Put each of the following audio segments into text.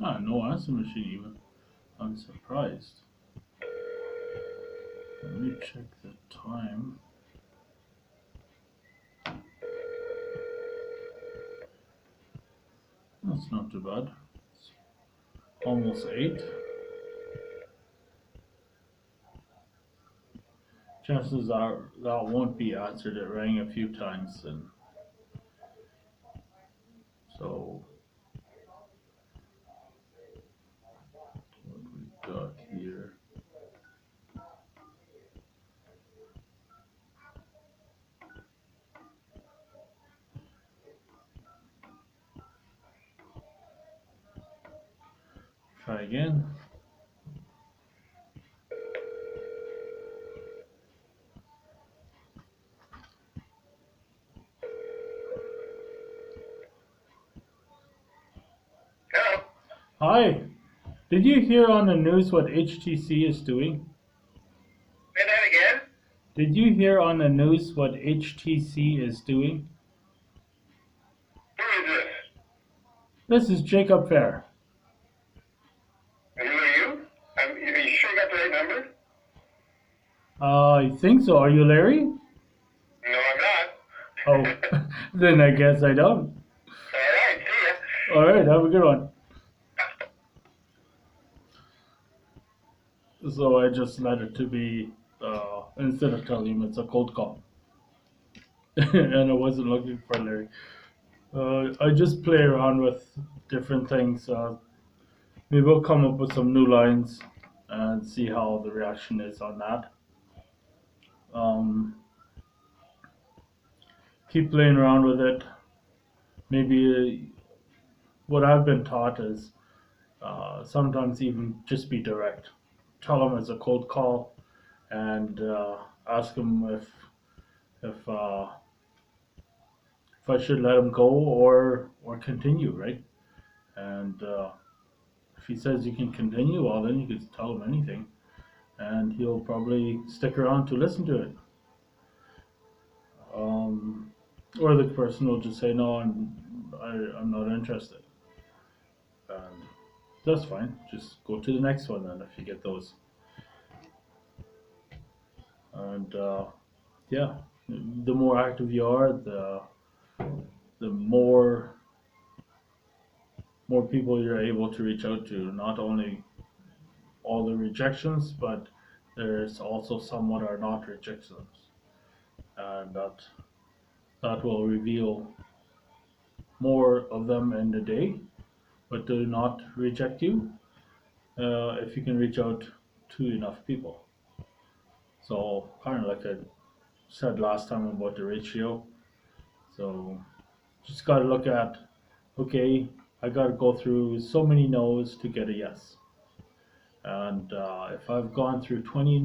Ah, no answer machine even. I'm surprised. Let me check the time. That's not too bad. It's almost 8. Chances are that won't be answered. It rang a few times, and so what we got here. Try again. Hello. Hi. Did you hear on the news what HTC is doing? Say that again. Did you hear on the news what HTC is doing? Who is this? This is Jacob Fair. And who are you? Are you sure you got the right number? I think so. Are you Larry? No, I'm Oh, not. then I guess I don't. All right. See ya. All right, have a good one. So I just let it to be, instead of telling him it's a cold call. And I wasn't looking for Larry. I just play around with different things. Maybe we'll come up with some new lines and see how the reaction is on that. Um, Keep playing around with it. Maybe what I've been taught is sometimes even just be direct. Tell them it's a cold call and ask them if if I should let him go or continue, right? And if he says you can continue, well then you can tell him anything, and he'll probably stick around to listen to it. Um, or the person will just say no, I'm not interested, and that's fine. Just go to the next one then if you get those. And yeah, the more active you are, the more people you're able to reach out to. Not only all the rejections, but there's also some what are not rejections, and that will reveal more of them in the day, but do not reject you if you can reach out to enough people. So kind of like I said last time about the ratio. So just got to look at, okay, I got to go through so many no's to get a yes. And if I've gone through 20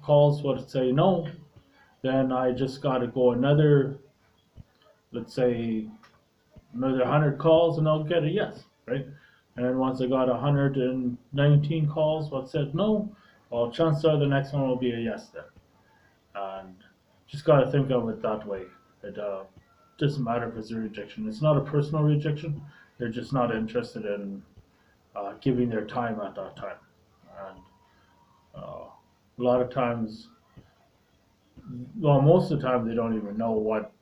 calls what say no, then I just got to go another, let's say, another 100 calls and I'll get a yes, right? And then once I got 119 calls what said no, well, chances are the next one will be a yes then. And just got to think of it that way. It doesn't matter if it's a rejection. It's not a personal rejection. They're just not interested in giving their time at that time. And a lot of times, well, most of the time, they don't even know what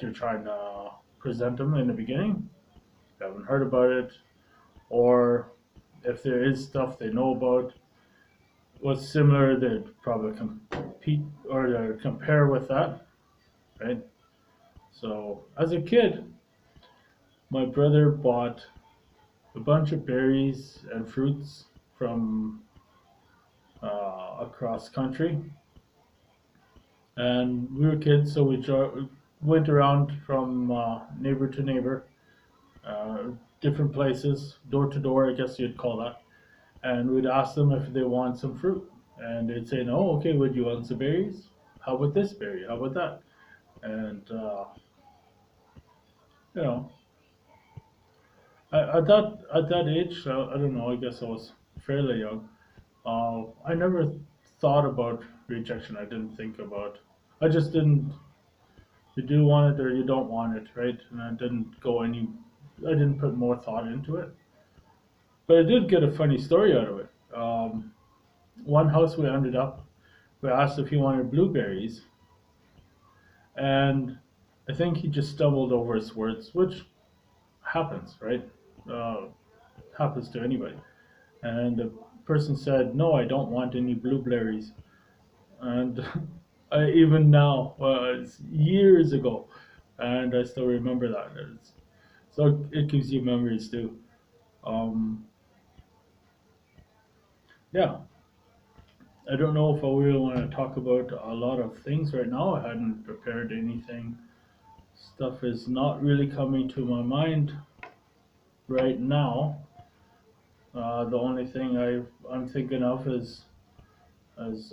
you're trying to present them in the beginning. They haven't heard about it, or if there is stuff they know about what's similar, they'd probably compete or compare with that, right? So as a kid, my brother bought a bunch of berries and fruits from across country, and we were kids, so went around from neighbor to neighbor, uh, different places, door to door, I guess you'd call that, and we'd ask them if they want some fruit, and they'd say, "No, okay, would you want some berries? How about this berry? How about that?" And you know, at that age, I don't know. I guess I was fairly young. I never thought about rejection. I didn't think about. I just didn't. You do want it or you don't want it, right? And I didn't go any. didn't put more thought into it. But I did get a funny story out of it. One house we asked if he wanted blueberries, and I think he just stumbled over his words, which happens, right? Uh, happens to anybody. And the person said, "No, I don't want any blueberries." And even now, it's years ago, and I still remember that. So it gives you memories too. Um, yeah, I don't know if I really want to talk about a lot of things right now. I hadn't prepared anything. Stuff is not really coming to my mind right now. The only thing I'm thinking of is it's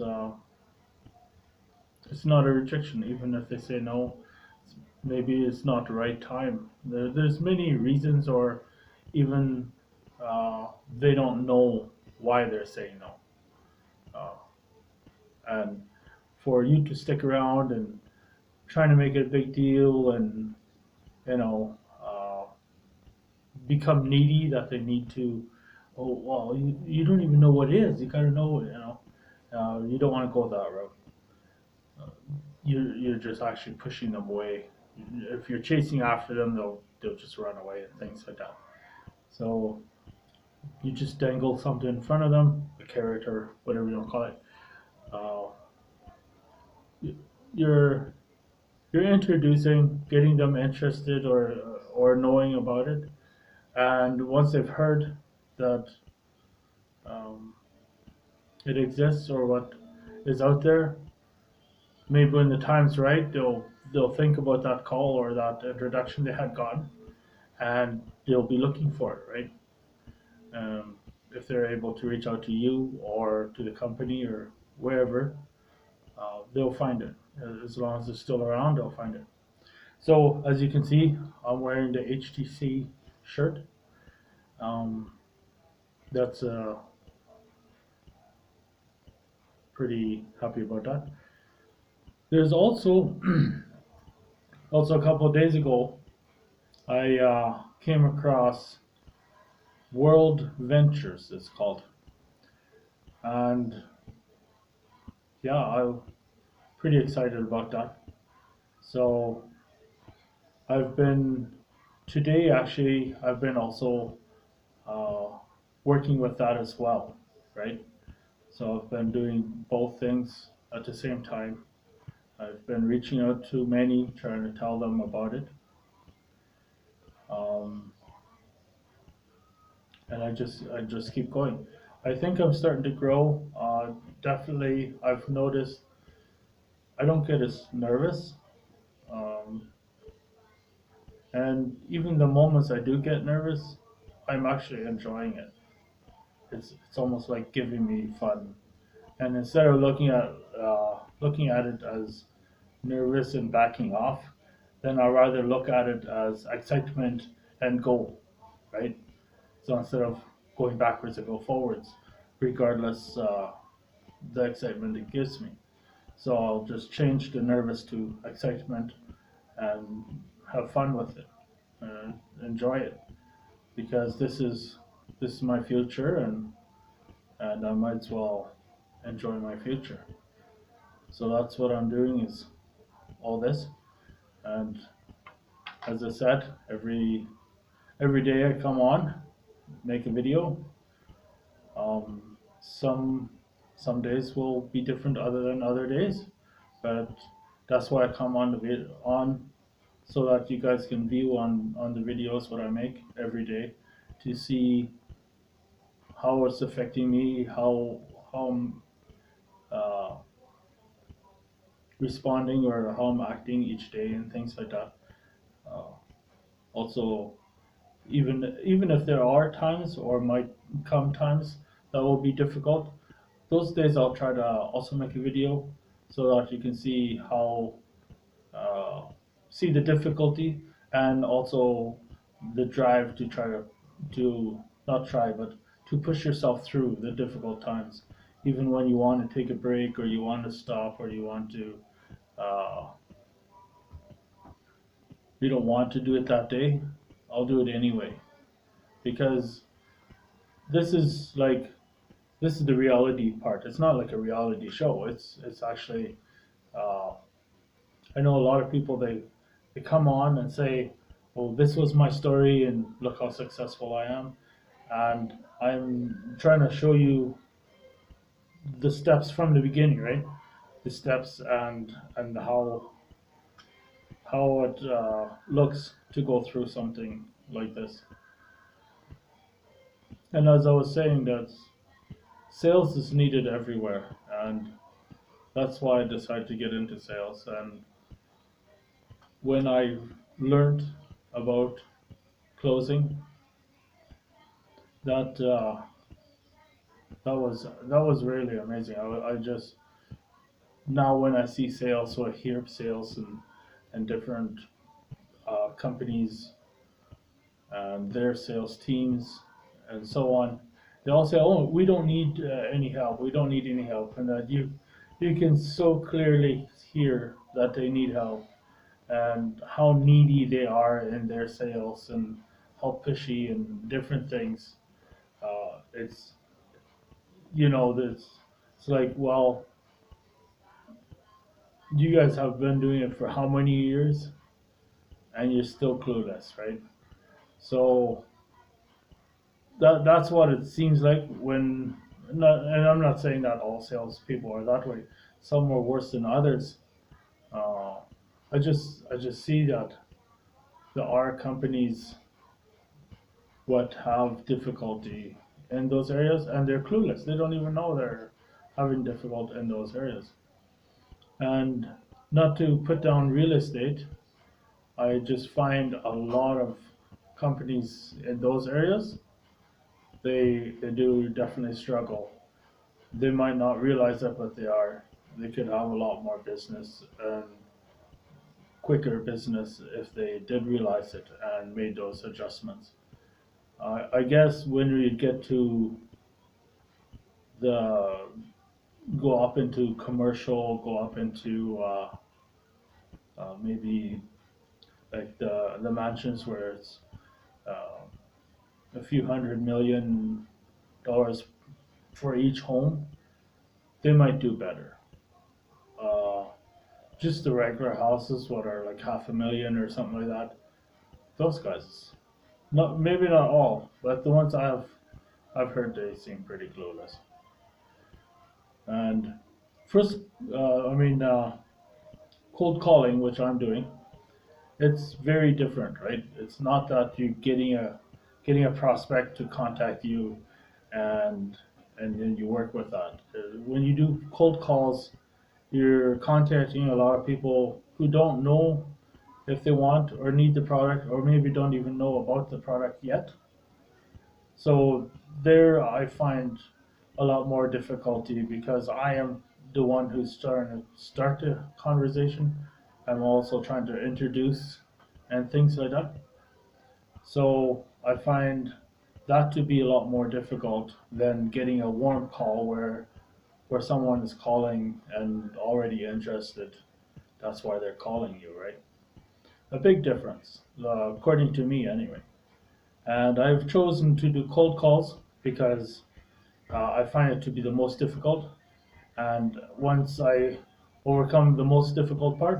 not a rejection, even if they say no. Maybe it's not the right time. There's many reasons, or even they don't know why they're saying no. Uh, and for you to stick around and trying to make it a big deal and you know become needy that they need to. Oh well, you don't even know what it is. You gotta know, you don't want to go that route. You're just actually pushing them away. If you're chasing after them, they'll just run away and things like that. So you just dangle something in front of them, a carrot or whatever you want to call it. Uh, you're you're introducing, getting them interested or knowing about it, and once they've heard that um, it exists or what is out there, maybe when the time's right, they'll think about that call or that introduction they had gotten, and they'll be looking for it, right? If they're able to reach out to you or to the company or wherever, they'll find it. As long as it's still around, they'll find it. So as you can see, I'm wearing the HTC shirt. Um, that's pretty happy about that. There's also also a couple of days ago, I came across World Ventures. It's called, and yeah, I'm pretty excited about that. So I've been today actually. I've been also uh, working with that as well, right? So I've been doing both things at the same time. I've been reaching out to many, trying to tell them about it. Um, and I just keep going. I think I'm starting to grow. Definitely, I've noticed I don't get as nervous, um, and even the moments I do get nervous, I'm actually enjoying it. It's almost like giving me fun. And instead of looking at it as nervous and backing off, then I'd rather look at it as excitement and go, right? So instead of going backwards, I go forwards, regardless the excitement it gives me. So I'll just change the nervous to excitement and have fun with it and enjoy it because this is my future and I might as well enjoy my future. So that's what I'm doing is all this. And as I said, every day I come on, make a video. Some days will be different other than other days, but that's why I come on so that you guys can view on the videos what I make every day to see how it's affecting me, how I'm uh, responding or how I'm acting each day and things like that. Uh, Also, even if there are times or might come times that will be difficult, those days I'll try to also make a video so that you can see how uh, see the difficulty and also the drive to try to not try but to push yourself through the difficult times, even when you want to take a break or you want to stop or uh, you don't want to do it that day. I'll do it anyway, because this is like, this is the reality part. It's not like a reality show. It's actually, uh, I know a lot of people, they come on and say, well, this was my story and look how successful I am. And I'm trying to show you the steps from the beginning, right? The steps and how it looks to go through something like this. And as I was saying, that sales is needed everywhere, and that's why I decided to get into sales. And when I learned about closing, that that was really amazing. I just, now when I see sales, so I hear sales and different companies and their sales teams and so on, they all say, "Oh, we don't need any help. We don't need any help," and that you can so clearly hear that they need help and how needy they are in their sales and how pushy and different things. It's, you know, this, it's like, well, you guys have been doing it for how many years, and you're still clueless, right? So that's what it seems like when, not, and I'm not saying that all salespeople are that way. Some are worse than others. Uh, I just see that there are companies what have difficulty in those areas, and they're clueless. They don't even know they're having difficult in those areas. And not to put down real estate, I just find a lot of companies in those areas, they do definitely struggle. They might not realize that, but they are. They could have a lot more business and quicker business if they did realize it and made those adjustments. I guess when we get to the, go up into commercial, go up into maybe like the mansions where it's uh, a few $100 million for each home, they might do better. Uh, just the regular houses, what are like half a million or something like that, those guys, not, maybe not all, but the ones I've heard, they seem pretty clueless. And first, I mean, cold calling, which I'm doing, it's very different, right? It's not that you're getting a prospect to contact you, and then you work with that. When you do cold calls, you're contacting a lot of people who don't know if they want or need the product, or maybe don't even know about the product yet. So there I find a lot more difficulty because I am the one who's starting to start the conversation. I'm also trying to introduce and things like that. So I find that to be a lot more difficult than getting a warm call where someone is calling and already interested. That's why they're calling you, right? A big difference, according to me anyway. And I've chosen to do cold calls because I find it to be the most difficult. And once I overcome the most difficult part,